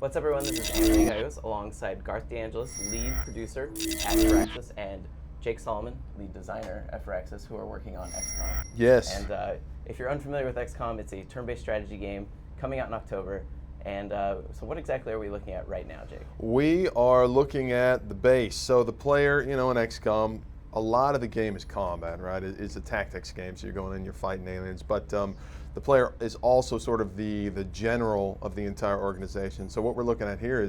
What's up, everyone? This is Gallegos alongside Garth, DeAngelis, lead producer at Firaxis, and Jake Solomon, lead designer at Firaxis, who are working on XCOM. Yes. And if you're unfamiliar with XCOM, it's a turn-based strategy game coming out in October. And so what exactly are we looking at right now, Jake? We are looking at the base. So the player, in XCOM, a lot of the game is combat, right? It's a tactics game, so you're going in, you're fighting aliens. But the player is also sort of the general of the entire organization. So what we're looking at here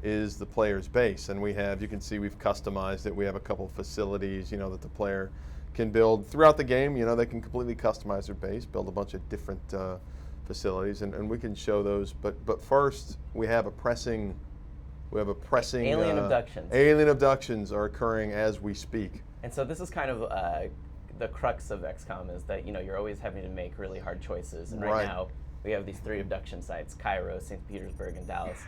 is the player's base. And we have, you can see we've customized it. We have a couple of facilities, that the player can build throughout the game. They can completely customize their base, build a bunch of different facilities, and we can show those. But first, we have a pressing alien abductions. Alien abductions are occurring as we speak. And so this is kind of the crux of XCOM, is that you're always having to make really hard choices. And right now we have these 3 abduction sites: Cairo, St. Petersburg, and Dallas.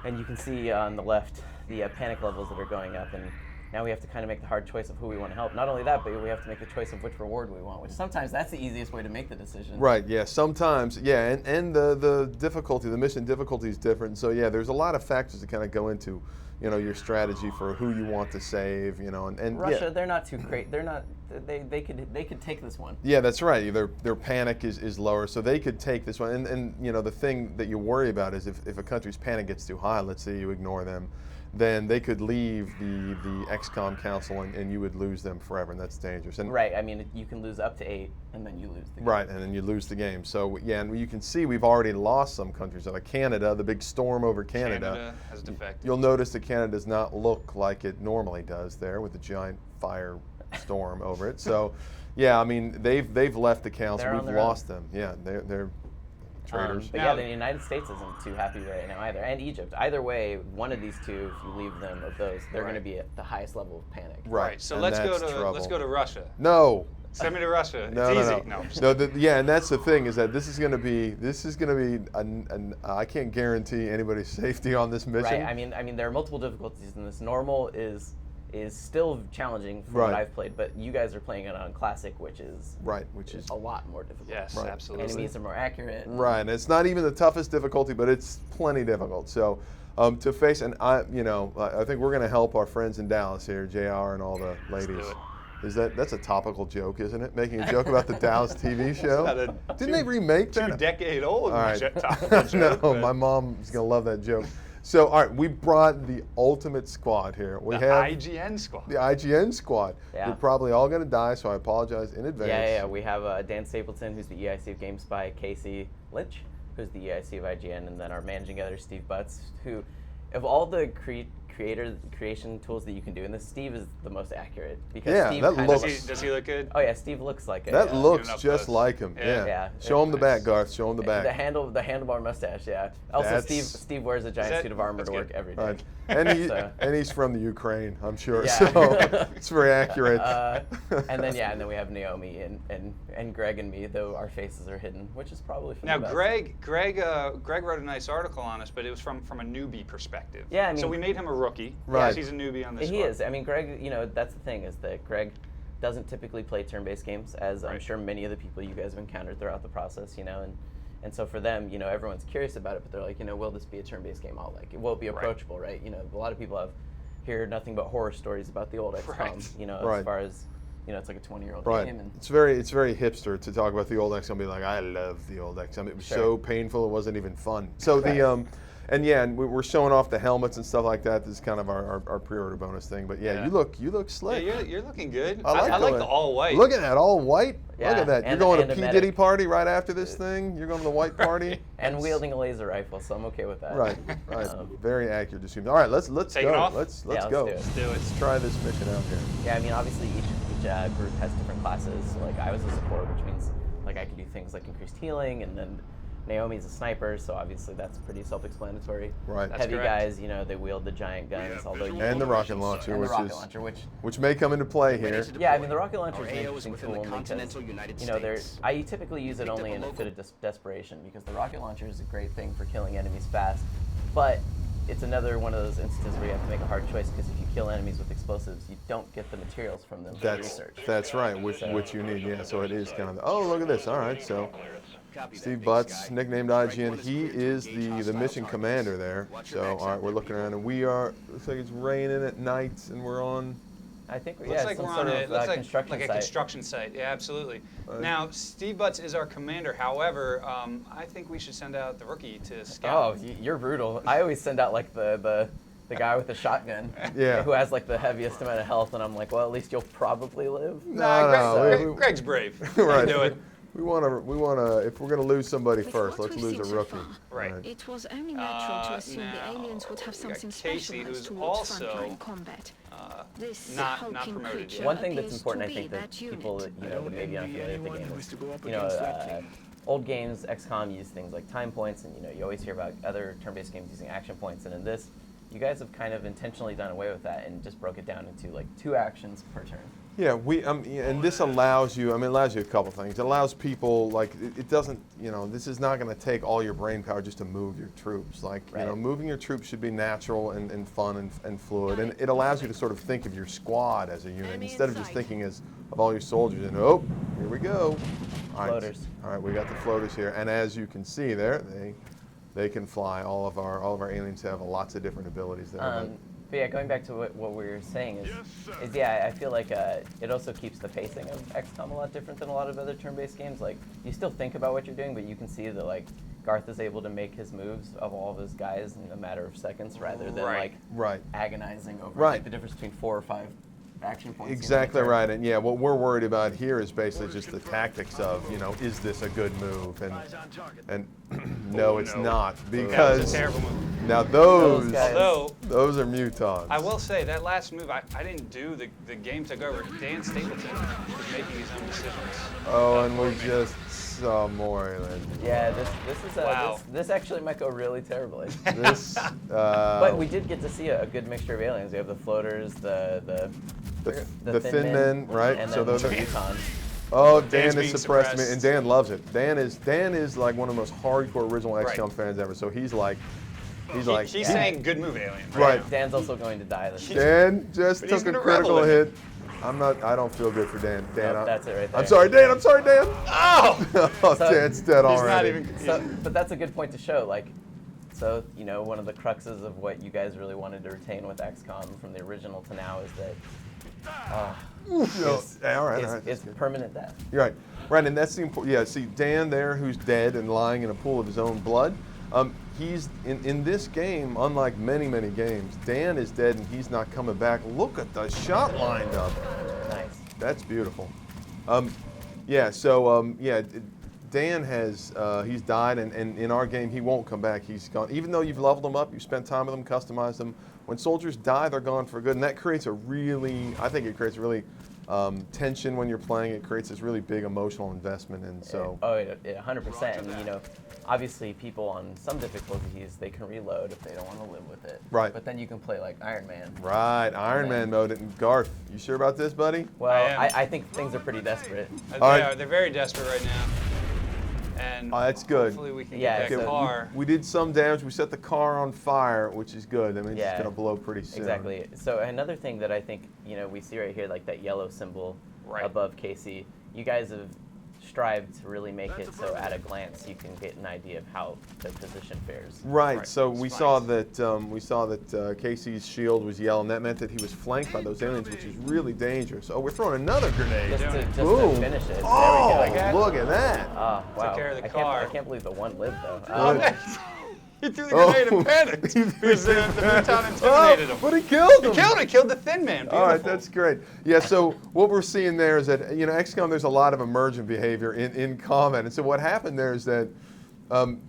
And you can see on the left the panic levels that are going up, and now we have to kind of make the hard choice of who we want to help. Not only that, but we have to make the choice of which reward we want, which sometimes that's the easiest way to make the decision. Right, yeah, sometimes, yeah, and the difficulty, the mission difficulty is different. So yeah, there's a lot of factors that kind of go into, your strategy for who you want to save, and Russia, yeah. They're not too great. They're not, they could take this one. Yeah, that's right. Their panic is lower, so they could take this one. And the thing that you worry about is if a country's panic gets too high, let's say you ignore them, then they could leave the XCOM council and you would lose them forever, and that's dangerous. And right, I mean, you can lose up to 8 and then you lose the game. Right, and then you lose the game. So yeah, and you can see we've already lost some countries. Like Canada, the big storm over Canada has defected. You'll notice that Canada does not look like it normally does there with the giant fire storm over it. So yeah, I mean, they've left the council. We've lost them. Yeah, they're traitors. But yeah, the United States isn't too happy right now either, and Egypt. Either way, one of these two, if you leave them of those, they're going to be at the highest level of panic. Right. So let's go to Russia. No. Send me to Russia. No, it's no, easy. No. Yeah, and that's the thing, is that this is going to be I can't guarantee anybody's safety on this mission. Right. I mean, there are multiple difficulties in this. Normal is still challenging from what I've played, but you guys are playing it on classic, which is a lot more difficult. Yes, absolutely. Enemies are more accurate. Right, and it's not even the toughest difficulty, but it's plenty difficult. So to face, and I think we're going to help our friends in Dallas here, JR and all the ladies. Let's do it. That's a topical joke, isn't it? Making a joke about the Dallas TV show. Didn't they remake that? 2-decade-old topical joke. No, my mom's going to love that joke. So, all right, we brought the ultimate squad here. We have IGN squad. The IGN squad. Yeah. You're probably all going to die, so I apologize in advance. Yeah. We have Dan Stapleton, who's the EIC of GameSpy, Casey Lynch, who's the EIC of IGN, and then our managing editor, Steve Butts, who, of all the creation tools that you can do in this, Steve is the most accurate. Because Steve does he look good? Oh yeah, Steve looks like it. That looks just like him. Yeah. Show him the back, Garth. Show him the back. The handlebar mustache. Yeah. Also, Steve wears a giant suit of armor to work every day. Right. And he's from the Ukraine, I'm sure. Yeah. So it's very accurate. And then we have Naomi and Greg and me, though our faces are hidden, which is probably for now the best. Greg wrote a nice article on us, but it was from a newbie perspective. Yeah, I mean, so we made him a rookie. Right. He's a newbie on this. He is. I mean, Greg. That's the thing, is that Greg doesn't typically play turn-based games, as I'm sure many of the people you guys have encountered throughout the process. And so for them, everyone's curious about it, but they're like, will this be a turn-based game? Will it be approachable, right? A lot of people hear nothing but horror stories about the old XCOM. As far as it's like a 20-year-old game. And it's very hipster to talk about the old XCOM. Be like, I love the old XCOM. It was so painful, it wasn't even fun. So and we're showing off the helmets and stuff like that. This is kind of our pre-order bonus thing. But yeah, you look slick. Yeah, you're looking good. I like the all white. Look at that, all white. Yeah. Look at that. You're going to P. Diddy party right after this thing. You're going to the white party. And wielding a laser rifle, so I'm okay with that. Right. Very accurate description. All right, let's Take go. it off? Let's do go. it. Let's do it. Let's try this mission out here. Yeah, I mean, obviously each group has different classes. So, I was a support, which means I could do things like increased healing, and then Naomi's a sniper, so obviously that's pretty self-explanatory. Right. Heavy guys, they wield the giant guns, and the rocket launcher, which may come into play here. Yeah, I mean, the rocket launcher is an interesting tool because I typically use it only in a fit of desperation, because the rocket launcher is a great thing for killing enemies fast, but it's another one of those instances where you have to make a hard choice, because if you kill enemies with explosives, you don't get the materials from them for research. That's right, which you need. Yeah, so it is kind of. Oh, look at this. All right, so Steve Butts, nicknamed IGN, he is the mission commander there. So, all right, we're looking around, and looks like it's raining at night, and we're on. I think Looks like some we're sort on of construction like a site. construction site. Yeah, absolutely. Now, Steve Butts is our commander. However, I think we should send out the rookie to scout. Oh, you're brutal. I always send out like the guy with the shotgun, Yeah. who has like the heaviest amount of health, and I'm like, well, at least you'll probably live. Greg's brave. Right. Do it. We want to. If we're going to lose somebody first, let's lose a rookie. Right. It was only natural to assume the aliens would have something Casey, specialized who's towards also, frontline combat. This not hulking promoted creature yet. One thing that's appears important, to I think, be that that people unit. that maybe aren't familiar with the game is, old games, XCOM use things like time points, and you always hear about other turn-based games using action points, and in this, you guys have kind of intentionally done away with that and just broke it down into like 2 actions per turn. Yeah, and this allows you. It allows you a couple things. It allows people it doesn't. This is not going to take all your brain power just to move your troops. Moving your troops should be natural and fun and fluid, and it allows you to sort of think of your squad as a unit instead of just thinking of all your soldiers. And here we go. Floaters. All right, we got the floaters here, and as you can see there, they can fly. All of our aliens have lots of different abilities there. But yeah, going back to what we were saying I feel like it also keeps the pacing of XCOM a lot different than a lot of other turn-based games. Like, you still think about what you're doing, but you can see that like Garth is able to make his moves of all of his guys in a matter of seconds, rather than agonizing over like, the difference between 4 or 5 action points. Exactly right, and yeah, what we're worried about here is basically just the tactics of, is this a good move? And no, it's not, because That was a terrible move. now those Although, are mutons. I will say that last move, I didn't do. The game took over. Dan Stapleton was making his own decisions. Oh, and we just saw more aliens. Yeah, this is Wow. this actually might go really terribly. But we did get to see a good mixture of aliens. We have the floaters, the thin men, right? And So then those the are. mutons. Oh, Dan's Dan has being suppressed me, suppressed. and Dan loves it. Dan is like one of the most hardcore original XCOM fans ever. So he's saying good move, alien. Right. Dan's also going to die this year. Dan just But he's took a gonna critical revel in hit. I don't feel good for Dan. Nope, that's it right there. I'm sorry, Dan. Oh! Oh, Dan's dead He's already. not even. So, but that's a good point to show. One of the cruxes of what you guys really wanted to retain with XCOM from the original to now is that That's good. permanent death. You're right. Right, and that's the important. Yeah, see Dan there, who's dead and lying in a pool of his own blood. He's in this game, unlike many games. Dan is dead and he's not coming back. Look at the shot lined up. Nice. That's beautiful. Dan has he's died, and in our game he won't come back. He's gone. Even though you've leveled them up, you spent time with them, customized them. When soldiers die, they're gone for good, and that creates I think it creates really tension when you're playing. It creates this really big emotional investment, and so. 100%. And obviously people on some difficulties, they can reload if they don't want to live with it. Right. But then you can play like Iron Man. Right, Iron Man mode. And Garth, you sure about this, buddy? Well, I think things are pretty desperate. They're very desperate right now. And that's good. Hopefully we can Yeah, get that so car. We did some damage. We set the car on fire, which is good. I mean, Yeah. it's going to blow pretty soon. Exactly. So another thing that I think, we see right here, like that yellow symbol above Casey, you guys have strived to really make it so at a glance you can get an idea of how the position fares. Right. So we saw that Casey's shield was yellow, and that meant that he was flanked by those aliens, which is really dangerous. Oh, we're throwing another grenade. Just to Boom. finish it. Oh, there we go. look at that. Oh, wow. Took care of the I car. can't believe the one lived though. Good. He threw the grenade and panicked because the Muton intimidated him. But he killed him. He killed the thin man. Beautiful. All right, that's great. Yeah, so what we're seeing there is that, XCOM, there's a lot of emergent behavior in combat. And so what happened there is that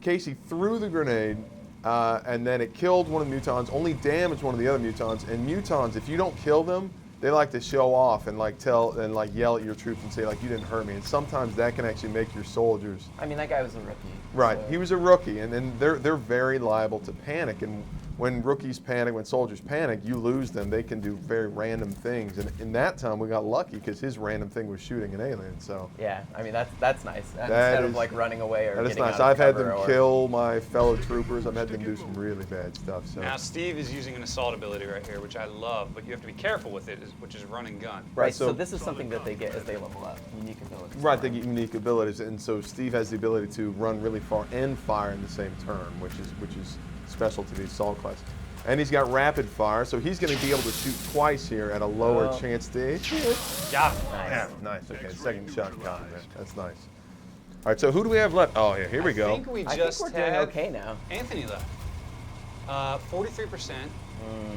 Casey threw the grenade, and then it killed one of the mutons, only damaged one of the other mutons. And mutons, if you don't kill them, they like to show off and yell at your troops and say, you didn't hurt me. And sometimes that can actually make your soldiers. I mean, that guy was a rookie. Right, so- he was a rookie, and they're very liable to panic. And when rookies panic, when soldiers panic, you lose them. They can do very random things. And in that time, we got lucky because his random thing was shooting an alien. So yeah, I mean that's nice. Instead of like running away or that is getting nice. out of I've had cover them or- kill my fellow troopers. I've had them do some really bad stuff. So Now Steve is using an assault ability right here, which I love, but you have to be careful with it, which is run and gun. Right. so- So this is something that they get as they level up. Unique abilities. right, they get unique abilities, and so Steve has the ability to run really far and fire in the same turn, which is special to the assault class. And he's got rapid fire, so he's going to be able to shoot twice here at a lower Oh. chance to hit. Yeah. Yeah, nice. Okay, second shot gone. That's nice. All right, so who do we have left? Oh, yeah, here we I go. think we I just think we're doing had okay now. Anthony left. 43%.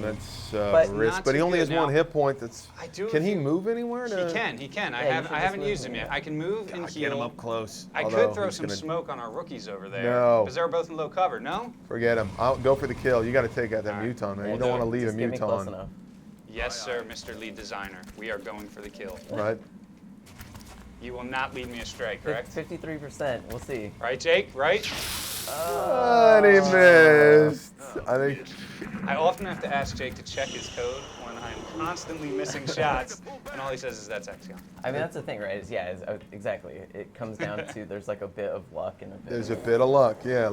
That's But risk, not but he too only good. has one Now, hit point. That's. I do Can if he you- move anywhere? He can. you should I just haven't move used him him. yet. I can move and heal. Get him up close. I Although could throw he's some gonna- smoke on our rookies over there. No. Because they're both in low cover. No? Forget him. I'll go for the kill. You got to take out that All right. muton, man. We'll You don't do want to it. lead Just a get me close muton, enough. Yes, sir, Mr. Lead Designer. We are going for the kill. right? You will not lead me astray, correct? 53%. We'll see. Right, Jake? Right? And he missed. I think. I often have to ask Jake to check his code when I'm constantly missing shots, and all he says is that's XCOM. I mean that's the thing, right? Exactly. It comes down to there's like a bit of luck and a bit. There's a of bit of luck, yeah.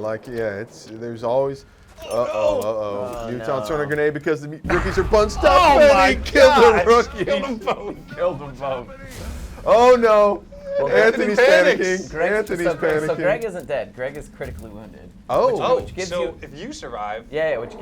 There's always. Oh, Muton no. throwing a grenade because the rookies are bunched up. and he killed the rookie. Killed them both. Killed them both. Oh no! Well, Anthony's Anthony panicking. Greg, Anthony's so, panicking. So Greg isn't dead. Greg is critically wounded. Oh. Oh, Which gives so you- if you survive, Yeah, which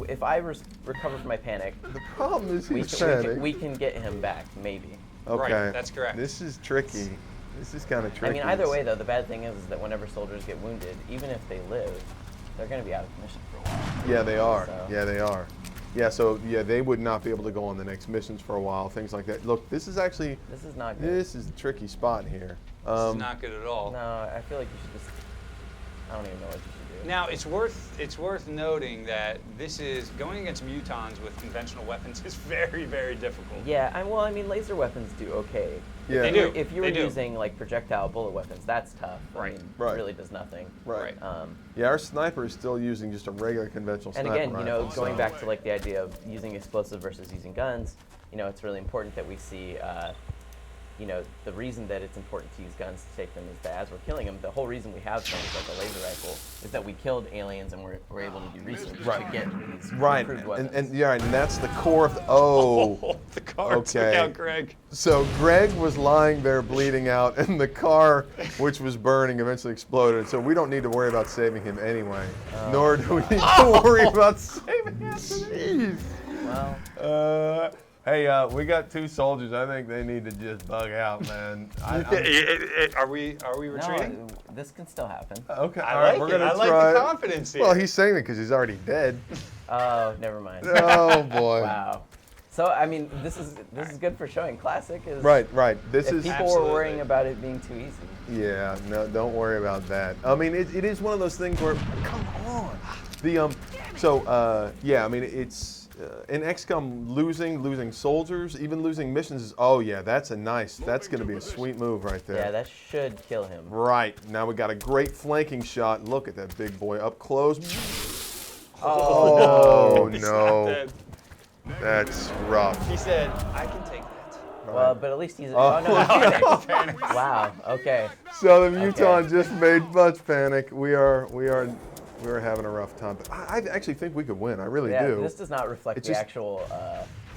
if I recover from my panic, The problem is we he's can, panicked. we can get him back, maybe. Okay. Right, that's correct. This is tricky. This is kind of tricky. I mean, either way though, the bad thing is that whenever soldiers get wounded, even if they live, they're going to be out of commission for a while. Yeah, they are. So- Yeah, they are. Yeah, so yeah, they would not be able to go on the next missions for a while, things like that. Look, this is actually, This is not good. this is a tricky spot here. this is not good at all. No, I feel like you should just. I don't even know what you should do. Now it's worth noting that this is going against mutons with conventional weapons is very, very difficult. Yeah, I mean, laser weapons do okay. Yeah. They do. If you were They do. using like projectile bullet weapons, that's tough. Right. I mean, Right. It really does nothing. Right. Right. Yeah, our sniper is still using just a regular conventional And sniper again, you know, rifle, going so- back to like the idea of using explosive versus using guns, you know, it's really important that we see, you know, the reason that it's important to use guns to take them is that as we're killing them, the whole reason we have things like a laser rifle is that we killed aliens and we're able to do research to get these Right, improved weapons. and yeah, and that's the core of the, oh. The car took Okay. out Greg. So Greg was lying there bleeding out, and the car, which was burning, eventually exploded. So we don't need to worry about saving him anyway. Nor do we need to worry about saving him. Jeez. Well, Hey, we got two soldiers. I think they need to just bug out, man. Are we retreating? no, this can still happen. Okay, I all right, like we're it. gonna I like try the it. confidence here. Well, he's saying it because he's already dead. Oh, never mind. Oh boy. Wow. So I mean, this is good for showing classic. Is Right. This If is. people were Absolutely. worrying about it being too easy. Yeah, no, don't worry about that. I mean, it is one of those things where, come on. Yeah, I mean, it's in XCOM losing soldiers, even losing missions is, oh yeah, that's going to be a sweet move right there. Yeah, that should kill him. Right, now we got a great flanking shot. Look at that big boy up close. Oh, Oh He's not no, dead. that's rough. He said, I can take that. Well, but at least he's. Oh. Oh, no, he's panicked. Wow. Okay. So the muton Okay. just made much panic. We are having a rough time. But I actually think we could win. I really Yeah. do. This does not reflect It the just- actual.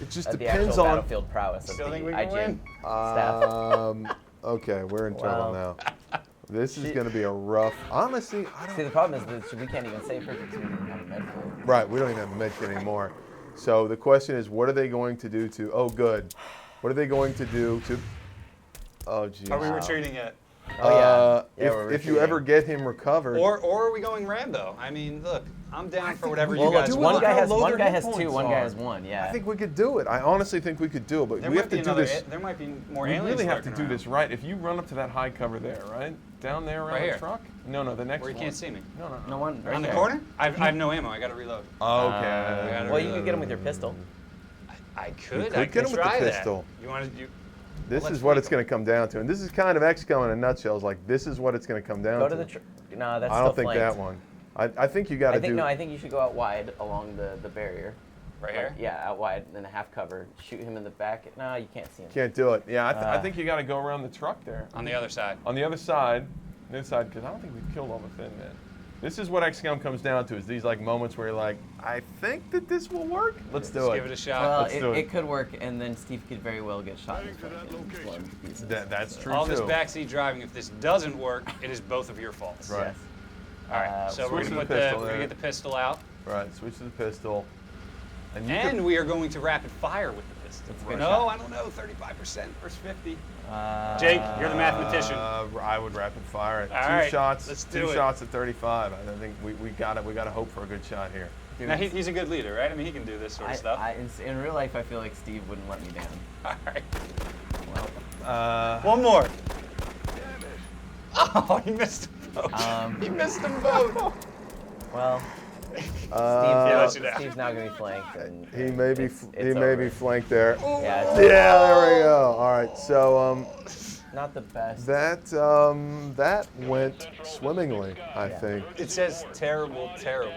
It just The depends actual on. battlefield prowess of Still the think we can IGN win? staff. Okay, we're in trouble Wow. now. This is going to be a rough. Honestly, I See, don't. the problem is that we can't even save her because we didn't have a medical. Right, we don't even have a medkit anymore. So the question is, what are they going to do to? Oh, good. What are they going to do to? Oh, geez. Are we retreating yet? Oh yeah. Yeah, we're if you retreating. ever get him recovered. Or are we going Rambo? I mean, look, I'm down for whatever Well, you guys look, want. one guy has low one their guy hit has two, points one guy are. has one. Yeah. I think we could do it. I honestly think we could do it, but There we might have to be do another. this. There might be more We aliens. really have to lurking do this around. right. If you run up to that high cover there, right? Down there around Right the here. truck? No, the next Where you one. can't see me. No. No one. Right On the there. corner? I have no ammo. I got to reload. Okay. Well, you can get him with your pistol. I You could. could I get could him with the try pistol. that. You want to do? This let's is what make it's going to come down to. And this is kind of XCOM in a nutshell. It's like, this is what it's going to come down Go to. to the. No, that's I still don't think flanked. that one. I think you got to do. No, I think you should go out wide along the barrier. Right here? Yeah, out wide, and then a half cover. Shoot him in the back. No, you can't see him. Can't do it. Yeah, I think you got to go around the truck there. On the other side. On the other side, because I don't think we've killed all the Thin Men. This is what XCOM comes down to, is these like moments where you're like, I think that this will work. Let's do it. Give it a shot. Well, Let's do it. it could work, and then Steve could very well get shot in his foot and explode into pieces. That's true All too. this backseat driving, if this doesn't work, it is both of your faults. Right. Yes. All right, so we're switch going to the pistol to there. get the pistol out. Right, switch to the pistol. And, And we are going to rapid fire with the pistol. That's a good No, shot. I don't know, 35% versus 50. Jake, you're the mathematician. I would rapid fire it. All Two right, shots. let's do two it. shots at 35. I think we got to hope for a good shot here. Dude, Now, he's a good leader, right? I mean, he can do this sort of stuff. in real life, I feel like Steve wouldn't let me down. All right. Well, One more. Oh, he missed them both. He missed them both. well, let you down. Steve's now going to be flanked. And He may be it's he may be over. flanked there. Yeah, Yeah, there we go. All right, so not the best. that went swimmingly, I Yeah. think. It says terrible, terrible.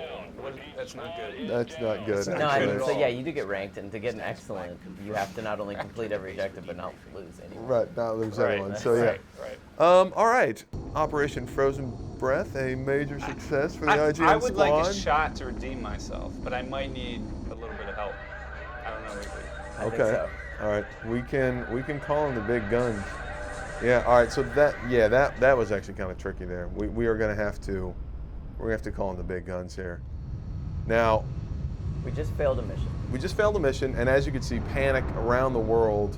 That's not good. That's not good. That's not No, I good mean, at so all. yeah, you do get ranked, and to get an excellent, you have to not only complete every objective, but not lose any. Right, not lose Right, anyone. So yeah. Right. All right, Operation Frozen Breath, a major success for the IGN I would squad. like a shot to redeem myself, but I might need a little bit of help. I don't know. I think Okay. so. All right. We can call in the big guns. Yeah. All right. So that was actually kind of tricky there. We are gonna have to call in the big guns here. Now, We just failed a mission. we just failed a mission, and as you can see, panic around the world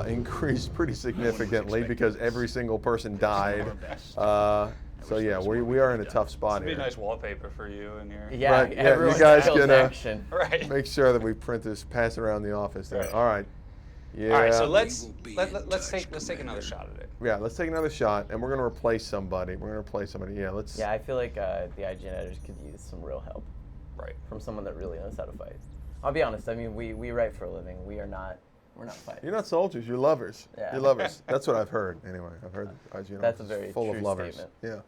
increased pretty significantly because every single person died. So yeah, we are in a tough spot It'd be here. nice wallpaper for you and your. Yeah, Right, yeah, you everyone guys kills can, action. Right. Make sure that we print this, pass it around the office there. Right. All right. Yeah. All right, so let's take another shot at it. Yeah, let's take another shot, and we're gonna replace somebody. Yeah, let's. Yeah, I feel like the IGN editors could use some real help Right. from someone that really knows how to fight. I'll be honest. I mean, we write for a living. We're not fighters. You're not soldiers. You're lovers. Yeah. You're lovers. That's what I've heard. Anyway, I've heard IGN That's a is very full of true lovers. statement.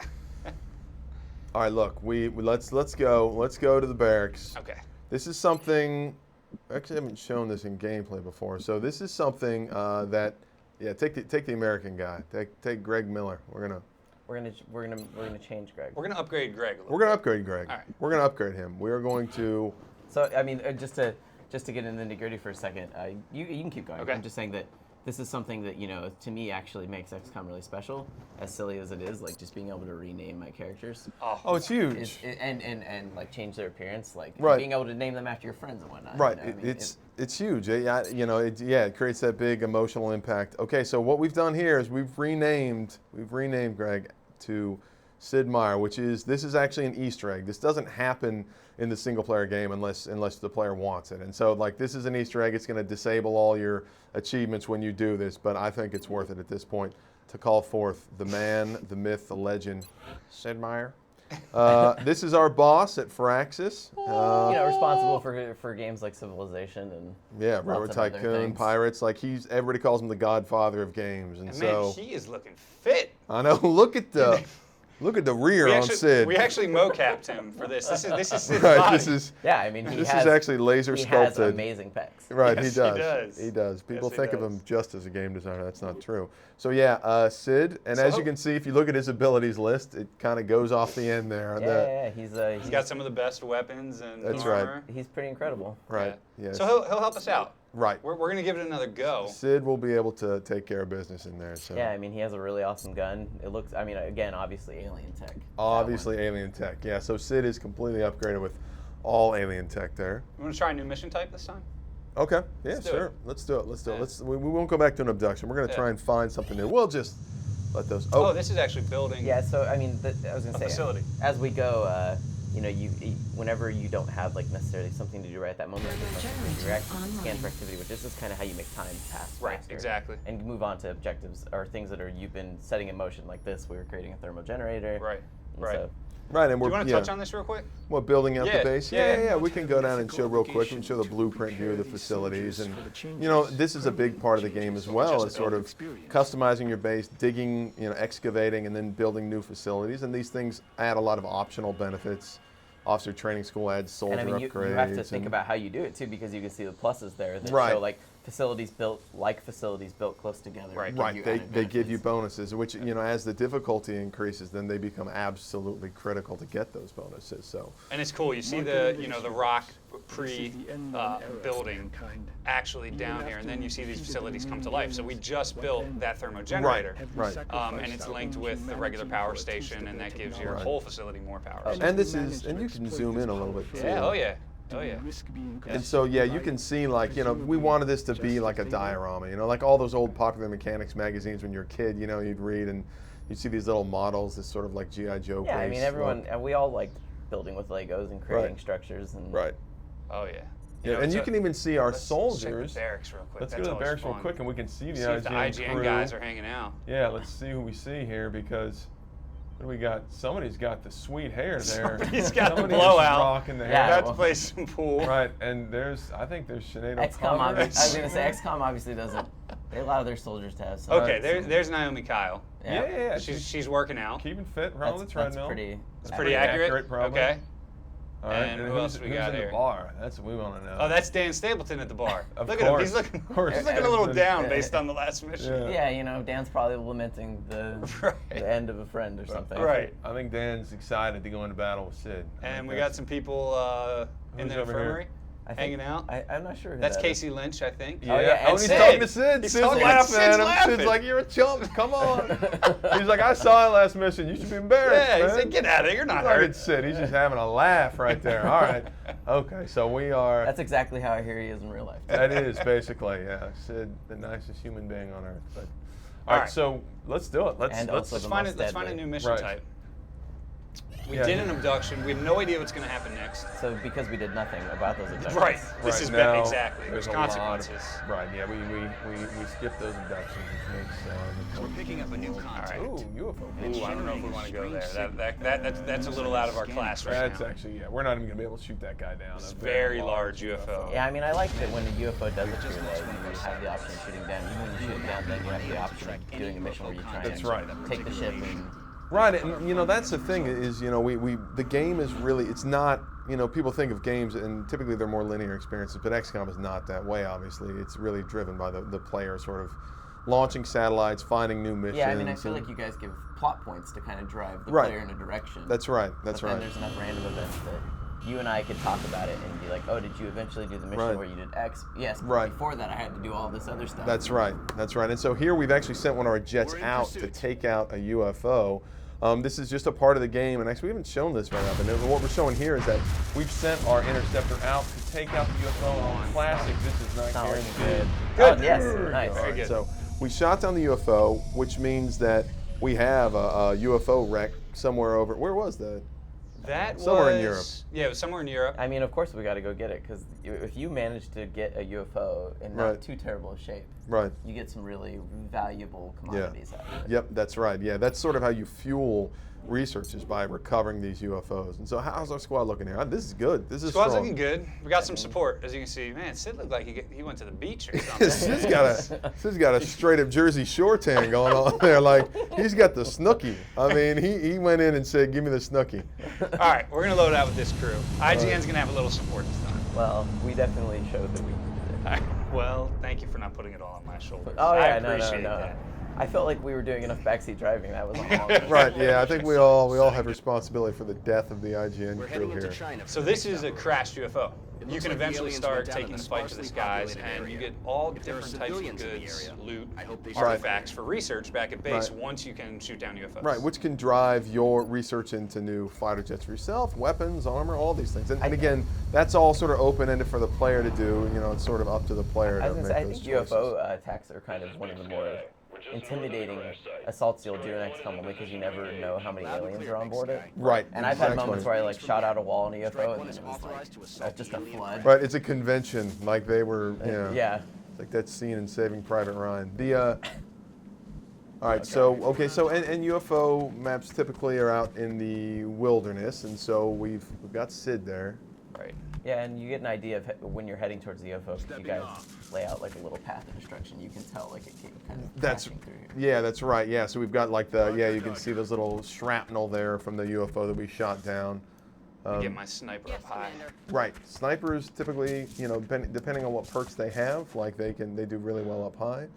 Yeah. All right, look, let's go to the barracks. Okay. This is something. Actually, I haven't shown this in gameplay before. So this is something that, yeah, take the American guy. Take Greg Miller. We're gonna change Greg. We're gonna upgrade Greg a little. We're gonna upgrade Greg. All right. We're gonna upgrade him. We are going to. So I mean, just to get into the nitty-gritty for a second, you can keep going. Okay. I'm just saying that this is something that, to me actually makes XCOM really special. As silly as it is, like just being able to rename my characters. Oh, it's huge. And like change their appearance, like Right. being able to name them after your friends and whatnot. Right. I mean, It's huge. It creates that big emotional impact. Okay, so what we've done here is we've renamed Greg to Sid Meier, this is actually an Easter egg. This doesn't happen in the single player game unless the player wants it. And so like this is an Easter egg. It's going to disable all your achievements when you do this, but I think it's worth it at this point to call forth the man, the myth, the legend, Sid Meier. This is our boss at Firaxis. responsible for games like Civilization and Yeah, lots Railroad of other Tycoon, things. Pirates. Like everybody calls him the Godfather of games, and And so man, he is looking fit. I know. Look at the rear on Sid. We actually mocapped him for this. This is Sid's right. body. This is Yeah, I mean, this is actually laser he has sculpted. amazing pecs. Right, Yes, he he does. does. He does. People Yes, he think of does. him just as a game designer. That's not true. So yeah, Sid, and as you can see, if you look at his abilities list, it kind of goes off the end there. Yeah, He's got some of the best weapons and That's right. armor. He's pretty incredible. Right. Yeah. Yes. So he'll help us out. right. We're going to give it another go. Sid will be able to take care of business in there. So Yeah, I mean, he has a really awesome gun. It looks, I mean, again, obviously alien tech. obviously alien tech. Yeah. So Sid is completely upgraded with all alien tech there. You want to try a new mission type this time? Okay. Yeah, Let's do sure. it. Let's do it. Let's do it. Yeah. We won't go back to an abduction. We're going to Yeah. try and find something new. We'll just let those. Oh, this is actually building. Yeah, so I mean, I was A gonna say, facility. as we go, whenever you don't have like necessarily something to do right at that moment, you scan for activity, which is just kind of how you make time pass. Right, faster exactly. And move on to objectives or things that you've been setting in motion, like this. We were creating a thermal generator. Right. And Right. so- Right, and Do we're you want to touch on this real quick? What, building out Yeah, the base? yeah. We can go down and show real quick. We can show the blueprint view of the facilities, and this is a big part of the game as well, is sort of customizing your base, digging, excavating, and then building new facilities. And these things add a lot of optional benefits. Officer training school adds soldier And I mean, upgrades. you have to think about how you do it too, because you can see the pluses there that Right. show like facilities built close together. Right. Right, they give you bonuses, which as the difficulty increases, then they become absolutely critical to get those bonuses. So, And it's cool. You see the rock building actually down here, and then you see these facilities come to life. So we just built that thermogenerator, right. and it's linked with the regular power station, and that gives your whole facility more power. And you can zoom in a little bit too. Yeah. Oh yeah. Oh yeah. And so you can see we wanted this to be like a diorama, like all those old Popular Mechanics magazines when you're a kid, you'd read and you'd see these little models, this sort of like G.I. Joe. Yeah, I mean, base and we all liked building with Legos and creating Right. structures. And Right. Oh yeah. Yeah, and you can even see our Let's check soldiers. the barracks real quick. Let's That's go to the always barracks real fun. quick, and we can see the See if the IGN IGN crew. guys are hanging out. Yeah, let's see who we see here, because what do we got? Somebody's got the sweet hair there. Somebody's got the Somebody's blowout. rocking the hair. Yeah, About well- to play some pool. Right, and I think there's Sinead XCOM, O'Connor. I was going to say, XCOM obviously doesn't. They allow their soldiers to have some. Okay, there's Naomi Kyle. Yeah. She's working out. Keeping fit, running the treadmill. That's Pretty accurate. probably. Okay. All right, And who else we who's got in here? the bar? That's what we want to know. Oh, that's Dan Stapleton at the bar. Of Look at him. course. He's looking. Of course. He's looking a little Everybody- down based on the last mission. Yeah. Yeah, Dan's probably lamenting the Right. the end of a friend or something. Right. I think Dan's excited to go into battle with Sid. And we got some people in Who's the over here? infirmary I think, hanging out. I'm not sure who That's that is. Casey Lynch, I think. Oh, yeah, and and he's Sid. talking to Sid. He's Sid's talking- laughing Sid's at him. laughing. Sid's like, "You're a chump. Come on." He's like, "I saw it last mission. You should be embarrassed." Yeah, he man. said, "Get out of here. You're not Look hurt." at Sid. He's just having a laugh right there. All right. Okay, so we are. That's exactly how I hear he is in real life. That is basically, yeah. Sid, the nicest human being on earth. But all right, so let's do it. Let's And let's also Let's the find a most new mission Right. type. We Yeah. did an abduction. We have no idea what's going to happen next. So because we did nothing about those abductions. Right. This Right is now, exactly. There's a lot of- consequences. right. Yeah. We skipped those abductions, which makes. We're picking up a new contact. Ooh, UFO. Ooh, I don't know if we want to go there. That's a little out of our class right That's now. actually, yeah. We're not even gonna be able to shoot that guy down. It's A very large UFO. Yeah, I mean, I like that when a UFO does appear, though, you have the option of shooting down. Even when you shoot it down, then you have the option of doing a mission where you try That's and right. take the ship and Right, and that's the thing is, the game is really, it's not, people think of games and typically they're more linear experiences, but XCOM is not that way, obviously. It's really driven by the player sort of launching satellites, finding new missions. yeah, I mean, I feel like you guys give plot points to kind of drive the Right. player in a direction. That's right, that's but right. then there's enough random events that you and I could talk about it and be like, oh, did you eventually do the mission Right. where you did X? Yes, but Right. before that I had to do all this other stuff. That's right. That's right. And so here we've actually sent one of our jets out to take out a UFO. This is just a part of the game, and actually we haven't shown this very often. And what we're showing here is that we've sent our interceptor out to take out the UFO on Classic. This is not Not looking guaranteed. good. Oh, yes, nice. All right, good. so we shot down the UFO, which means that we have a UFO wreck somewhere over. Where was that? That Somewhere was in Europe. Yeah, it was somewhere in Europe. I mean, of course we got to go get it, because if you manage to get a UFO in not Right. too terrible a shape, Right. you get some really valuable commodities out of it. Yep, that's right. Yeah, that's sort of how you fuel research, is by recovering these UFOs. And so how's our squad looking here? This is good. This is Squad's strong. looking good. We got some support, as you can see. Man, Sid looked like he went to the beach or something. Sid's got a straight up Jersey Shore tan going on there. Like, he's got the Snooki. I mean, he went in and said, "Give me the Snooki." All right, we're going to load out with this crew. IGN's going to have a little support this time. Well, we definitely showed that we All right, well, thank you for not putting it all on my shoulders. Oh I yeah, appreciate no. that. I felt like we were doing enough backseat driving. That was a long Right. Yeah. I think we all have responsibility for the death of the IGN We're crew heading into here. China. So this is a crashed UFO. You looks can like the eventually aliens start went down taking in the the fight to the sparsely skies, populated and you area. get all If there are different types of civilians in the goods, area, loot, I hope they artifacts for research back at base Right. once you can shoot down UFOs. Right, which can drive your research into new fighter jets for yourself, weapons, armor, all these things. And again, that's all sort of open-ended for the player to do. It's sort of up to the player I to was make gonna say, I those think choices. UFO attacks are kind of one of the more intimidating assaults you'll do in XCOM, only because you never know how many aliens are on board it. Right. And I've had exactly. moments where I shot out a wall in a UFO and then it was like just a flood. Right, it's a convention, like they were, Yeah. like that scene in Saving Private Ryan. All right, so and UFO maps typically are out in the wilderness, and so we've got Sid there. Right. Yeah, and you get an idea of when you're heading towards the UFO. If you guys lay out like a little path of destruction, you can tell like it kind of crashing through here. Yeah, that's right. Yeah, so we've got like you can see those little shrapnel there from the UFO that we shot down. Get my sniper up high. Right, snipers typically, depending on what perks they have, like they do really well up high.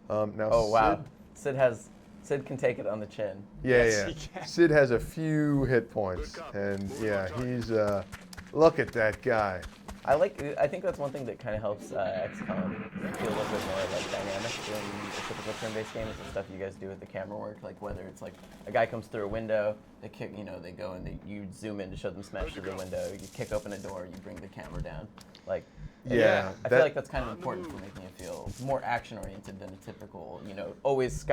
Now, Oh wow, Sid can take it on the chin. Yes, he can. Sid has a few hit points, and yeah, he's look at that guy. I think that's one thing that kind of helps XCOM feel a little bit more like dynamic than a typical turn-based game is the stuff you guys do with the camera work. Like whether it's like a guy comes through a window, they kick, they go and you zoom in to show them smash through the window. You kick open a door, you bring the camera down. Like Yeah, I feel like that's kind of important for making it feel more action-oriented than a typical, always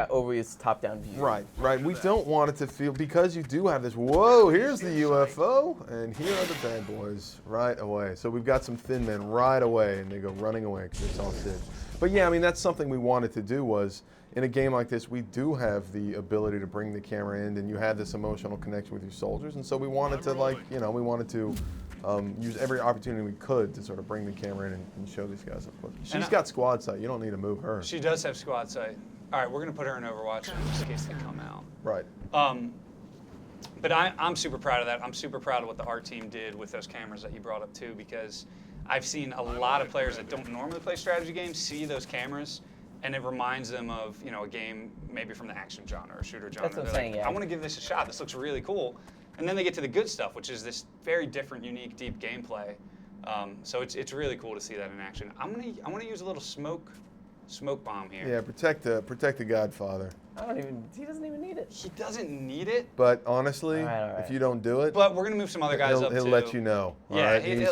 top-down view. Right. We don't want it to feel, because you do have this, whoa, here's the UFO, and here are the bad boys right away. So we've got some thin men right away, and they go running away because it's all Sid. But yeah, I mean, that's something we wanted to do was, in a game like this, we do have the ability to bring the camera in, and you have this emotional connection with your soldiers, and so we wanted to, use every opportunity we could to sort of bring the camera in and show these guys up close. She's got squad sight. You don't need to move her. She does have squad sight. All right, we're going to put her in Overwatch just in case they come out. Right. But I'm super proud of that. I'm super proud of what the art team did with those cameras that you brought up too, because I've seen a lot of players that don't normally play strategy games see those cameras, and it reminds them of a game maybe from the action genre or shooter genre. That's what I'm saying, yeah. I want to give this a shot. This looks really cool. And then they get to the good stuff, which is this very different, unique, deep gameplay. So it's really cool to see that in action. I want to use a little smoke bomb here. Yeah, protect the Godfather. He doesn't even need it. He doesn't need it. But honestly, All right. if you don't do it, But we're gonna move some other guys up too. he'll let you know. Yeah, all right?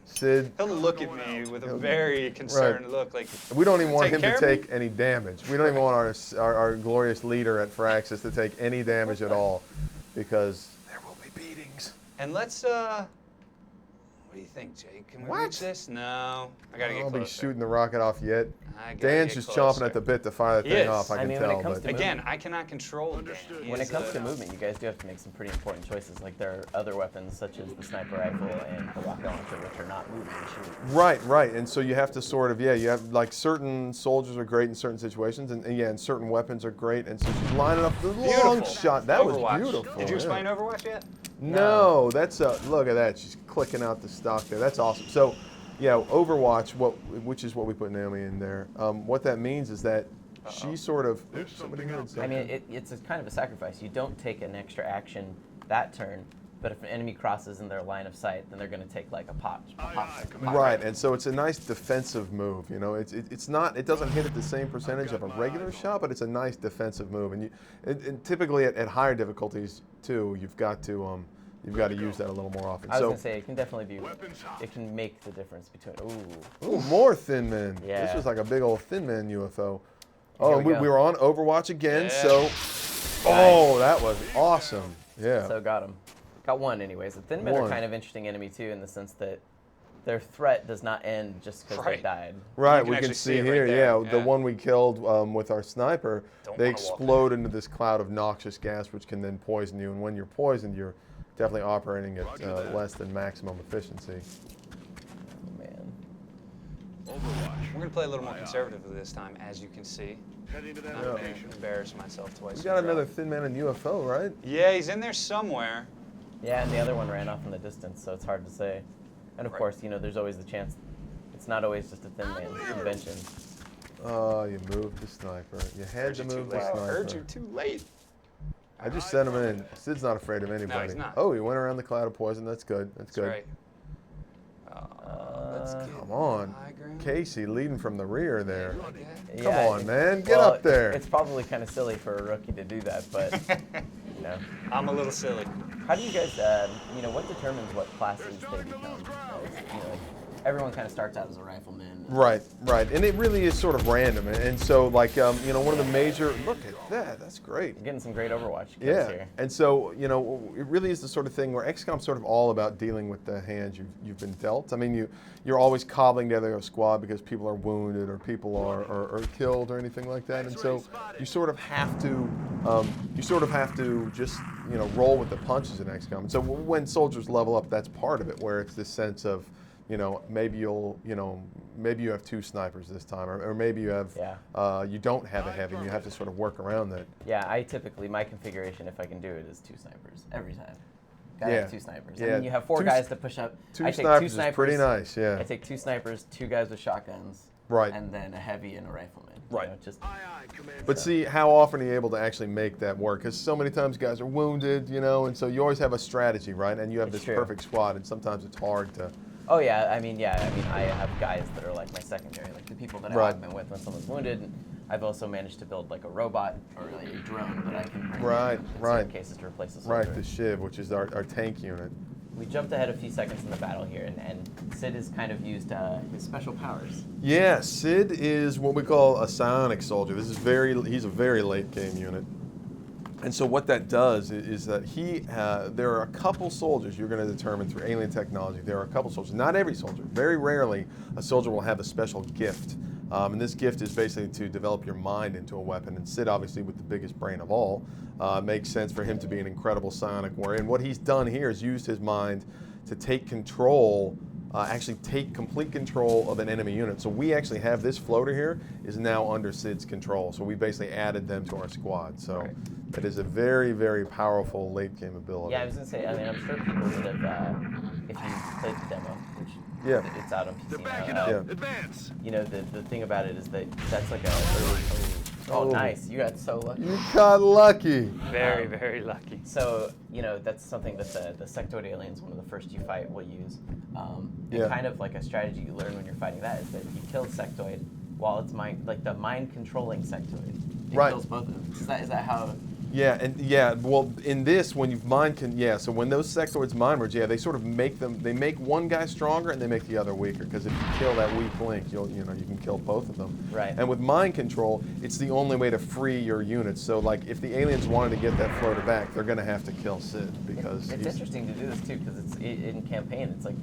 Sid. He'll look at me with a very concerned look, like We don't even want him to care of me? take any damage. We don't even want our glorious leader at Firaxis to take any damage at all, because there will be beatings. And let's what do you think, Jake? Can we reach this? No, I gotta I get won't closer. be shooting the rocket off yet. I gotta Dan's get just closer. chomping at the bit to fire that He thing is. off, I can when tell. it comes to Again, I cannot control Dan. When it comes to movement, you guys do have to make some pretty important choices. Like there are other weapons such as the sniper rifle and the rocket launcher, which are not moving and shooting. Right. And so you have to sort of, you have like certain soldiers are great in certain situations, and certain weapons are great, and so she's lining up the long shot. That Overwatch. was beautiful. Did you explain Overwatch yet? No, that's look at that. She's clicking out the stock there. That's awesome. So, yeah, Overwatch, which is what we put Naomi in there. What that means is that she sort of. Oops, somebody got it. I mean, it's a kind of a sacrifice. You don't take an extra action that turn, but if an enemy crosses in their line of sight, then they're going to take like a pop. Right, and so it's a nice defensive move. It's not. It doesn't hit at the same percentage of a regular shot, but it's a nice defensive move. And typically at higher difficulties too, you've got to use that a little more often. I was going to say, it can definitely be, it can make the difference between, Ooh, more thin men. Yeah. This was like a big old thin man UFO. Here Oh, we we go. were on Overwatch again, Yeah. so. Oh, that was awesome. Yeah. So got him. Got one anyways. The Thin Men are One. kind of interesting enemy too in the sense that their threat does not end just because Right. they died. Right, You can we can actually see see it right here, there, the yeah. one we killed with our sniper, Don't they wanna walk explode into this cloud of noxious gas, which can then poison you. And when you're poisoned, you're definitely operating at less than maximum efficiency. Oh, man. We're gonna play a little more conservatively this time, as you can see. Heading to that I'm gonna location. embarrass myself twice. We in got a row. another thin man in UFO, right? Yeah, he's in there somewhere. Yeah, and the other one ran off in the distance, so it's hard to say. And of Right. course, there's always the chance it's not always just a Thin Man invention. Oh, you moved the sniper. You had to move the I heard you sniper. too late. I just sent him in. Sid's not afraid of anybody. not. Oh, he went around the cloud of poison. That's good. That's good. Right. Let's get Come on. high ground. Casey leading from the rear there. Okay. Come Yeah, on, man. Get well, up there. It's probably kind of silly for a rookie to do that, but, I'm a little silly. How do you guys, what determines what classes they become? everyone kind of starts out as a rifleman. Right, and it really is sort of random, and so like you know, one of the major, look at that, that's great. We're getting some great Overwatch kills Yeah, here. and so you know, it really is the sort of thing where XCOM's sort of all about dealing with the hands you've been dealt. I mean, you're always cobbling together a squad because people are wounded or people are killed or anything like that, and so you sort of have to just, you know, roll with the punches in XCOM. And so when soldiers level up, that's part of it, where it's this sense of, you know, maybe you have 2 snipers this time, or maybe you have you don't have a heavy, and you have to sort of work around that. Yeah, I typically, my configuration, if I can do it, is 2 snipers every time. Gotta have 2 snipers. Yeah. And then you have 4 guys to push up. Two I take snipers 2 snipers. is pretty nice. Yeah. I take 2 snipers, 2 guys with shotguns, Right. and then a heavy and a rifleman. Right. You know, just, But see, how often are you able to actually make that work? Because so many times guys are wounded, you know, and so you always have a strategy, right? And you have It's this true. perfect squad, and sometimes it's hard to. oh yeah, I mean, I have guys that are like my secondary, like the people that I Right. augment with when someone's wounded. And I've also managed to build like a robot or like a drone that I can bring Right, in right. certain cases to replace a soldier. Right, the Shiv, which is our tank unit. We jumped ahead a few seconds in the battle here, and Sid has kind of used his special powers. Yeah, Sid is what we call a psionic soldier. He's a very late game unit. And so what that does is that there are a couple soldiers you're going to determine through alien technology. There are a couple soldiers, not every soldier. Very rarely a soldier will have a special gift. And this gift is basically to develop your mind into a weapon. And Sid, obviously, with the biggest brain of all, makes sense for him to be an incredible psionic warrior. And what he's done here is used his mind to take control, actually take complete control of an enemy unit. So we actually have this floater here is now under Sid's control. So we basically added them to our squad. So Right. it is a very, very powerful late game ability. Yeah, I was gonna say. I mean, I'm sure people would have, if you played the demo, which it's out on PC now. Yeah. Advance. You know, the thing about it is that that's like a early. Oh, nice! You got so lucky. You got lucky. Very, very lucky. So, you know, that's something that the sectoid aliens, one of the first you fight, will use. And Yeah. kind of like a strategy you learn when you're fighting that is that if you kill sectoid, while it's like the mind controlling sectoid, it Right. kills both of them. Is that how? Yeah, and well, in this, when you've so when those sectoids mind merge, they sort of make one guy stronger and they make the other weaker, because if you kill that weak link, you can kill both of them. Right. And with mind control, it's the only way to free your units. So like, if the aliens wanted to get that floater back, they're going to have to kill Sid, because It's interesting to do this too, because it's in campaign. It's like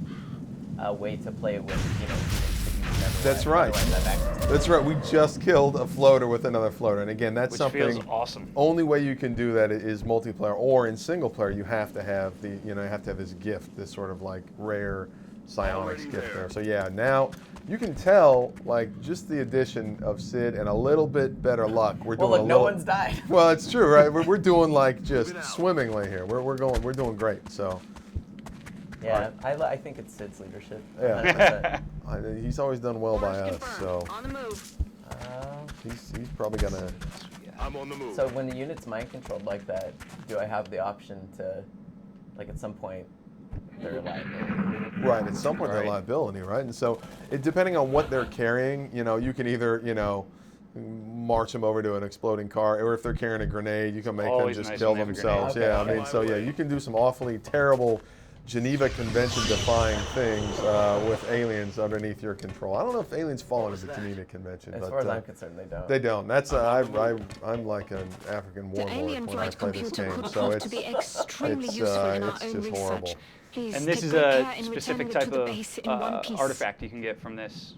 a way to play with units that you never That's would right. otherwise have access to. That's right. We just killed a floater with another floater, and again, that's Which something. feels awesome. Only way you can do that is multiplayer, or in single player, you have to have this gift, this sort of like rare psionics gift there. So yeah, now you can tell, like, just the addition of Sid and a little bit better luck. We're Well, doing look, a no little, one's died. Well, it's true, right? We're doing like just swimmingly here. We're doing great. So Yeah, I think it's Sid's leadership. Yeah. He's always done well by us. So On the move. he's probably gonna. I'm on the move. So when the unit's mind controlled like that, do I have the option to, like, at some point, they're liability? Right, at some point they're liability, right? And so, depending on what they're carrying, you can either, march them over to an exploding car, or if they're carrying a grenade, you can make them Always just nice kill when they have a themselves. grenade. Yeah, Okay. I mean, so yeah, you can do some awfully terrible Geneva Convention-defying things with aliens underneath your control. I don't know if aliens fall under the Geneva Convention, As but far as I'm concerned, they don't. they don't. That's I'm like an African The warlord alien when I flight play this computer game, could so prove it's to be extremely it's, useful in our it's own just research. horrible. Please And this take is good a care in specific returning it type to the of base in one piece. artifact you can get from this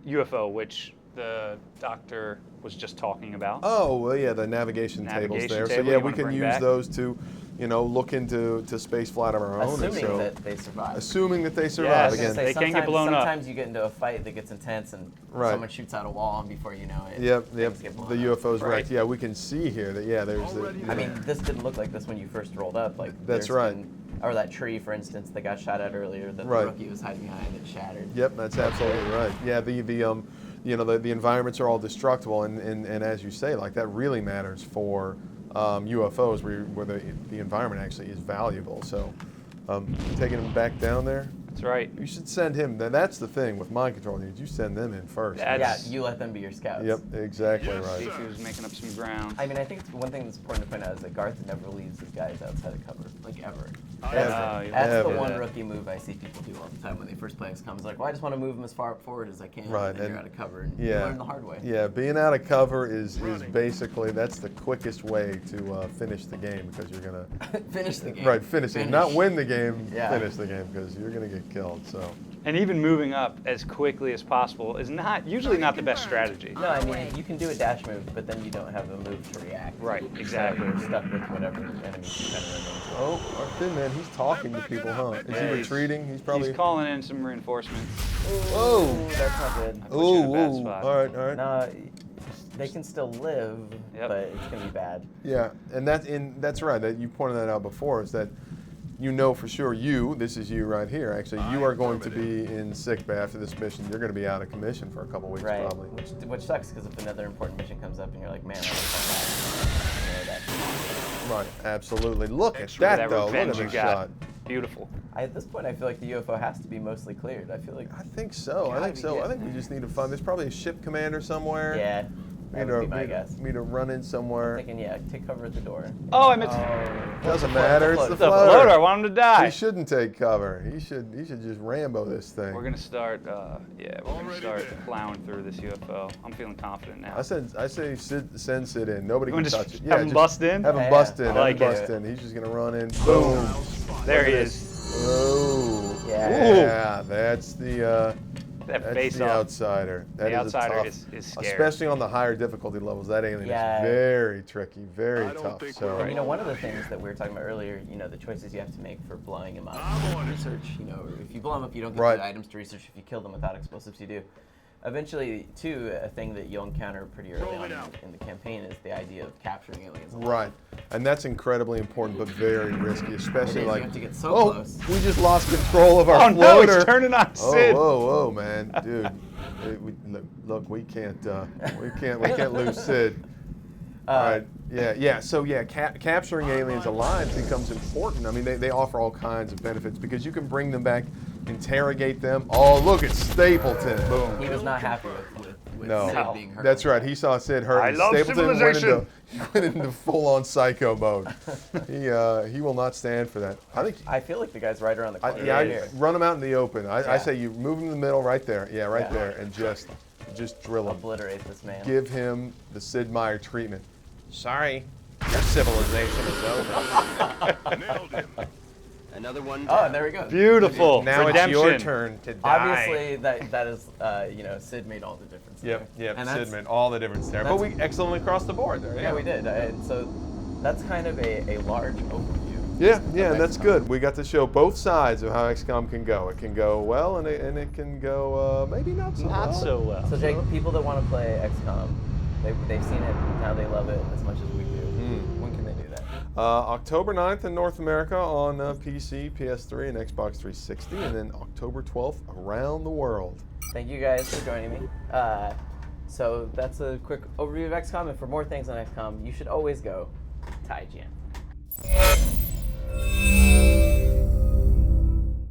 UFO, which the doctor was just talking about. Oh, well, yeah, the navigation tables Navigation there. So table yeah, you we wanna can bring use back? those to, look into space flight of our own. Assuming and so, that they survive. assuming that they Yes. survive. I I was gonna Again, say, They can get blown up. Sometimes you get into a fight that gets intense and Right. someone shoots out a wall, and before you know it, yep, things get blown the up. UFO's Right. wrecked. Yeah, we can see here that, there's the. I mean, this didn't look like this when you first rolled up. Like That's there's right. or that tree, for instance, that got shot at earlier, that Right. the rookie was hiding behind, it shattered. Yep, that's absolutely right. Yeah, the environments are all destructible, and as you say, like, that really matters for UFOs, where the environment actually is valuable. So, taking them back down there. That's right. You should send him. That's the thing with mind control units. You send them in first. Yeah, you let them be your scouts. Yep, exactly See right. if he was making up some ground. I mean, I think one thing that's important to point out is that Garth never leaves his guys outside of cover, like ever. Ever. That's the one Yeah. rookie move I see people do all the time when they first play XCOM. It's like, well, I just want to move them as far forward as I can, Right, and then you're and- out of cover, and you Yeah. learn the hard way. Yeah, being out of cover is basically, that's the quickest way to finish the game because you're going to... Finish the game. Right, finish it. Not win the game, Yeah. finish the game because you're going to get killed, so... And even moving up as quickly as possible is usually not the best strategy. No, I mean, you can do a dash move, but then you don't have a move to react. Right, So exactly. you're stuck with whatever enemies you kind of run into. Oh, our Thin Man, he's talking to people, huh? Is Yeah, he he's- retreating? He's probably... He's calling in some reinforcements. Whoa! That's not good. Put you in a bad Ooh, spot. all right, all right. No, they can still live, Yep. but it's going to be bad. Yeah, and that's right. That you pointed that out before. Is that you know for sure this is you right here. Actually, you are going to be in sick bay after this mission. You're going to be out of commission for a couple weeks Right, probably. which sucks because if another important mission comes up and you're like, man, I want to come back. You know, Right, absolutely. Look at Look that at that though. Look at revenge you this got. shot. Beautiful. at this point, I feel like the UFO has to be mostly cleared. I feel like, I think so. I think so. I think we just need to find. There's probably a ship commander somewhere. yeah, that would be my guess. Me to run in somewhere. Thinking, yeah, take cover at the door. Oh, I meant Doesn't matter. It's the the floater. floater. I want him to die. He shouldn't take cover. He should just Rambo this thing. We're gonna start. We're gonna start plowing through this UFO. I'm feeling confident now. I say send Sid in. Nobody You can wanna touch just it. have him bust in? Have him Yeah, bust in. I Have like him it. bust in. He's just gonna run in. Boom. There he Look at is. this. Oh. Yeah. That's the That face off. outsider. That The is a outsider tough, is scary. especially on the higher difficulty levels. That alien Yeah. is very tricky, very tough. So And, you know, one of the things that we were talking about earlier, you know, the choices you have to make for blowing him up. Research, you know, if you blow them up, you don't get Right. the items to research. If you kill them without explosives, you do. Eventually, too, a thing that you'll encounter pretty early on in the campaign is the idea of capturing aliens alive. right, and that's incredibly important, but very risky, especially It is. like You have to get so oh, close. we just lost control of our Oh no, floater. it's turning on Oh, Sid. whoa, man, dude. Look, we can't lose Sid. All right, yeah. So capturing aliens alive becomes important. I mean, they offer all kinds of benefits because you can bring them back, interrogate them. Oh, look at Stapleton. Boom. He was not happy with No, Sid being hurt. that's right. He saw Sid hurt. I and love Stapleton civilization. went into full-on psycho mode. He will not stand for that. I think. I feel like the guy's right around the corner. Yeah, right I here. run him out in the open. I Yeah. say you move him in the middle, right there. Yeah, right Yeah. there, and just drill him. Obliterate this man. Give him the Sid Meier treatment. Sorry, your civilization is over. Nailed him. Another one. Oh, there we go. Beautiful. Now Redemption. it's your turn to die. Obviously, that is, you know, Sid made all the difference. Yep, there. yep. And Sid that's- made all the difference there. But we excellently crossed the board there. Yeah, we did. And so that's kind of a large overview. Yeah, of and that's XCOM. good. We got to show both sides of how XCOM can go. It can go well, and it can go maybe not so well. Not so well. So Jake, people that want to play XCOM, they've seen it, now they love it as much as we do. When can they do that? October 9th in North America on PC, PS3, and Xbox 360, and then October 12th around the world. Thank you guys for joining me. So that's a quick overview of XCOM, and for more things on XCOM, you should always go to IGN.